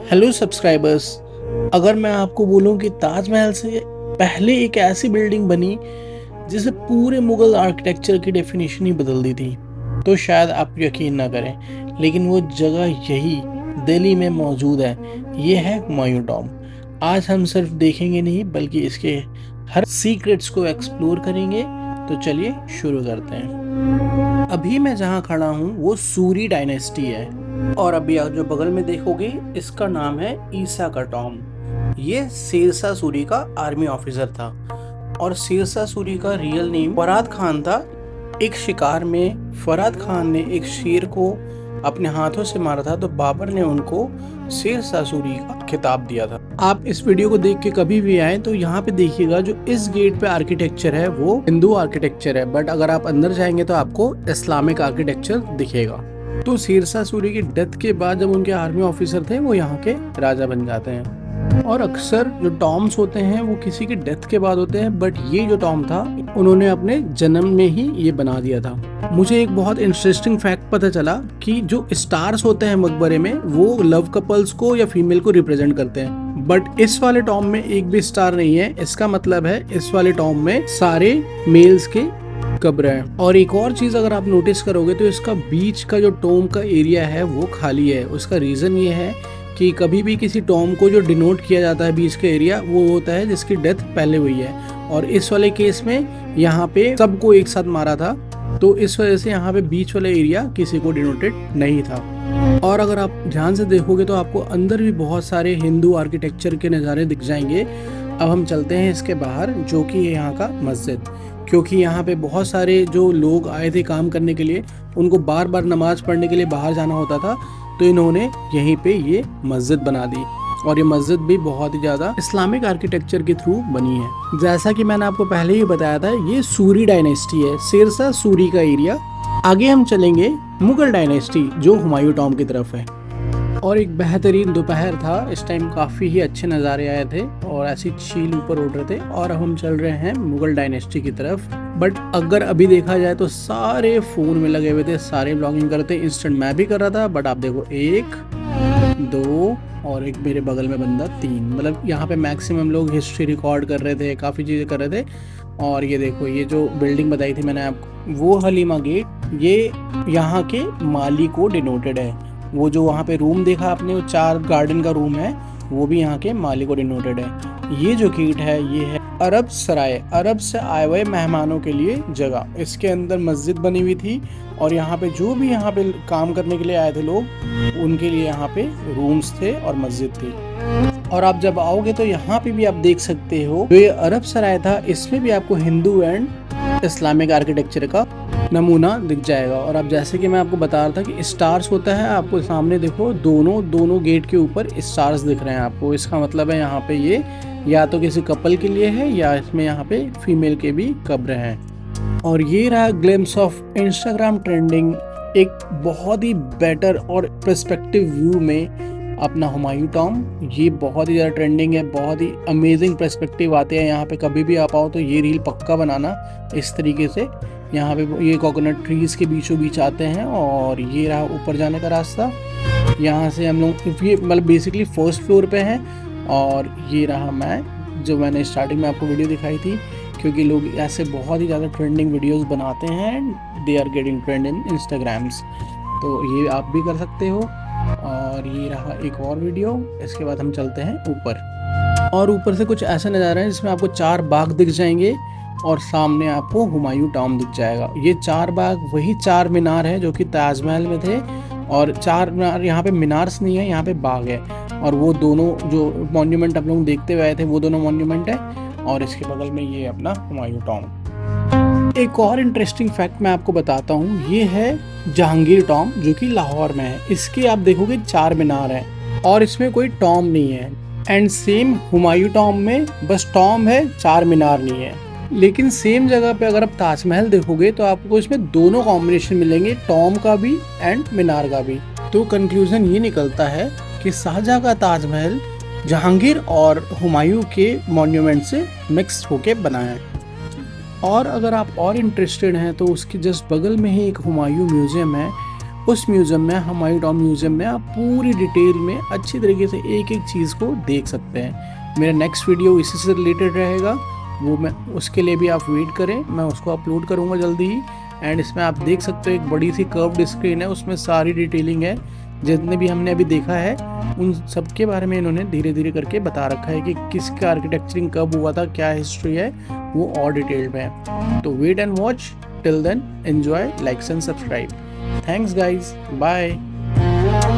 Hello subscribers. अगर मैं आपको बोलूं कि ताजमहल से पहले एक ऐसी बिल्डिंग बनी जिसे पूरे मुगल आर्किटेक्चर की डेफिनेशन ही बदल दी थी, तो शायद आप यकीन ना करें, लेकिन वो जगह यही दिल्ली में मौजूद है। ये है हुमायूं टॉम्ब। आज हम सिर्फ देखेंगे नहीं बल्कि इसके हर सीक्रेट्स को एक्सप्लोर करेंगे। तो चलिए शुरू करते हैं। अभी मैं जहाँ खड़ा हूँ वो सूरी डायनेस्टी है, और अभी आप जो बगल में देखोगे इसका नाम है ईसा का टॉम्ब। ये शेरशाह सूरी का आर्मी ऑफिसर था, और शेरशाह सूरी का रियल नेम फराद खान था। एक शिकार में फराद खान ने एक शेर को अपने हाथों से मारा था, तो बाबर ने उनको शेरशाह सूरी का खिताब दिया था। आप इस वीडियो को देख के कभी भी आए तो यहाँ पे देखिएगा, जो इस गेट पे आर्किटेक्चर है वो हिंदू आर्किटेक्चर है, बट अगर आप अंदर जाएंगे तो आपको इस्लामिक आर्किटेक्चर दिखेगा। तो शेरशाह सूरी की डेथ के बाद जब उनके आर्मी ऑफिसर थे वो यहाँ के राजा बन जाते हैं। और अक्सर जो टॉम्ब्स होते हैं वो किसी की डेथ के बाद होते हैं, बट ये जो टॉम्ब था उन्होंने अपने जन्म में ही ये बना दिया था। मुझे एक बहुत इंटरेस्टिंग फैक्ट पता चला कि जो स्टार्स होते हैं मकबरे में वो लव कपल्स को या फीमेल को रिप्रेजेंट करते हैं, बट इस वाले टॉम्ब में एक भी स्टार नहीं है। इसका मतलब है इस वाले टॉम्ब में सारे मेल्स के कब्र है। और एक और चीज अगर आप नोटिस करोगे तो इसका बीच का जो टॉम्ब का एरिया है वो खाली है। उसका रीजन ये है कि कभी भी किसी टॉम्ब को जो डिनोट किया जाता है बीच का एरिया, वो होता है जिसकी डेथ पहले हुई है, और इस वाले केस में यहाँ पे सबको एक साथ मारा था, तो इस वजह से यहाँ पे बीच वाला एरिया किसी को डिनोटेड नहीं था। और अगर आप ध्यान से देखोगे तो आपको अंदर भी बहुत सारे हिंदू आर्किटेक्चर के नज़ारे दिख जाएंगे। अब हम चलते हैं इसके बाहर, जो कि है यहाँ का मस्जिद, क्योंकि यहाँ पे बहुत सारे जो लोग आए थे काम करने के लिए, उनको बार बार नमाज पढ़ने के लिए बाहर जाना होता था, तो इन्होंने यहीं पे ये मस्जिद बना दी। और ये मस्जिद भी बहुत ही ज़्यादा इस्लामिक आर्किटेक्चर के थ्रू बनी है। जैसा कि मैंने आपको पहले ही बताया था, ये सूरी डायनेस्टी है, शेरशाह सूरी का एरिया। आगे हम चलेंगे मुगल डायनेस्टी, जो हुमायूं टॉम्ब की तरफ है। और एक बेहतरीन दोपहर था, इस टाइम काफ़ी ही अच्छे नज़ारे आए थे और ऐसी चील ऊपर उड़ रहे थे, और अब हम चल रहे हैं मुगल डायनेस्टी की तरफ। बट अगर अभी देखा जाए तो सारे फ़ोन में लगे हुए थे, सारे ब्लॉगिंग करते। इंस्टेंट मैं भी कर रहा था, बट आप देखो 1 2 और एक मेरे बगल में बंदा 3, मतलब यहाँ पे मैक्सिमम लोग हिस्ट्री रिकॉर्ड कर रहे थे, काफ़ी चीज़ें कर रहे थे। और ये देखो, ये जो बिल्डिंग बताई थी मैंने आपको, वो हलीमा गेट, ये यहाँ के माली को डिनोटेड है। वो जो वहाँ पे रूम देखा आपने, वो 4 गार्डन का रूम है, वो भी यहाँ के माली को डिनोटेड है। ये जो गेट है ये है अरब सराय, अरब से आए हुए मेहमानों के लिए जगह। इसके अंदर मस्जिद बनी हुई थी, और यहाँ पे जो भी यहाँ पे काम करने के लिए आए थे लोग, उनके लिए यहाँ पे रूम्स थे और मस्जिद थी। और आप जब आओगे तो यहाँ पे भी आप देख सकते हो, जो ये अरब सराय था इसमें भी आपको हिंदू एंड इस्लामिक आर्किटेक्चर का नमूना दिख जाएगा। और अब जैसे कि मैं आपको बता रहा था कि स्टार्स होता है, आपको सामने देखो दोनों गेट के ऊपर स्टार्स दिख रहे हैं आपको। इसका मतलब है यहाँ पे ये या तो किसी कपल के लिए है, या इसमें यहाँ पे फीमेल के भी कब्र हैं। और ये रहा ग्लिम्स ऑफ इंस्टाग्राम ट्रेंडिंग, एक बहुत ही बेटर और पर्सपेक्टिव व्यू में अपना हुमायूं टॉम्ब। ये बहुत ही ज़्यादा ट्रेंडिंग है, बहुत ही अमेजिंग पर्सपेक्टिव आते हैं यहाँ पे। कभी भी आप आओ तो ये रील पक्का बनाना इस तरीके से। यहाँ पे ये कोकोनट ट्रीज के बीचों बीच आते हैं, और ये रहा ऊपर जाने का रास्ता। यहाँ से हम लोग ये मतलब बेसिकली फर्स्ट फ्लोर पे हैं, और ये रहा मैं, जो मैंने स्टार्टिंग में आपको वीडियो दिखाई थी, क्योंकि लोग ऐसे बहुत ही ज़्यादा ट्रेंडिंग वीडियोस बनाते हैं, they are getting trend in Instagrams, तो ये आप भी कर सकते हो। और ये रहा एक और वीडियो। इसके बाद हम चलते हैं ऊपर, और ऊपर से कुछ ऐसा नज़ारा है जिसमें आपको 4 बाग दिख जाएंगे, और सामने आपको हुमायूं टॉम्ब दिख जाएगा। ये 4 बाग वही 4 मीनार है जो कि ताजमहल में थे, और 4 मीनार, यहाँ पे मीनार्स नहीं है, यहाँ पे बाग है। और वो दोनों जो मॉन्यूमेंट आप लोग देखते हुए आए थे, वो दोनों मॉन्यूमेंट है, और इसके बगल में ये अपना हुमायूं टॉम्ब। एक और इंटरेस्टिंग फैक्ट मैं आपको बताता हूँ, ये है जहांगीर टॉम्ब, जो कि लाहौर में है। इसके आप देखोगे 4 मीनार है, और इसमें कोई टॉम्ब नहीं है। एंड सेम हुमायूं टॉम्ब में बस टॉम्ब है, 4 मीनार नहीं है। लेकिन सेम जगह पे अगर आप ताजमहल देखोगे तो आपको इसमें दोनों कॉम्बिनेशन मिलेंगे, टॉम्ब का भी एंड मीनार का भी। तो कंक्लूजन ये निकलता है कि शाहजहां का ताजमहल जहांगीर और हुमायूं के मॉन्यूमेंट से मिक्स होके बना है। और अगर आप और इंटरेस्टेड हैं तो उसके जस्ट बगल में ही एक हुमायूं म्यूजियम है, उस म्यूज़ियम में, हमारी टॉम म्यूज़ियम में आप पूरी डिटेल में अच्छी तरीके से एक एक चीज़ को देख सकते हैं। मेरा नेक्स्ट वीडियो इसी से रिलेटेड रहेगा, वो मैं उसके लिए भी आप वेट करें, मैं उसको अपलोड करूँगा जल्दी ही। एंड इसमें आप देख सकते हो एक बड़ी सी कर्व्ड स्क्रीन है, उसमें सारी डिटेलिंग है, जितने भी हमने अभी देखा है उन सब के बारे में इन्होंने धीरे धीरे करके बता रखा है कि किसका आर्किटेक्चरिंग कब हुआ था, क्या हिस्ट्री है, वो और डिटेल में है। तो wait and watch, till then enjoy, likes and subscribe. Thanks guys, bye.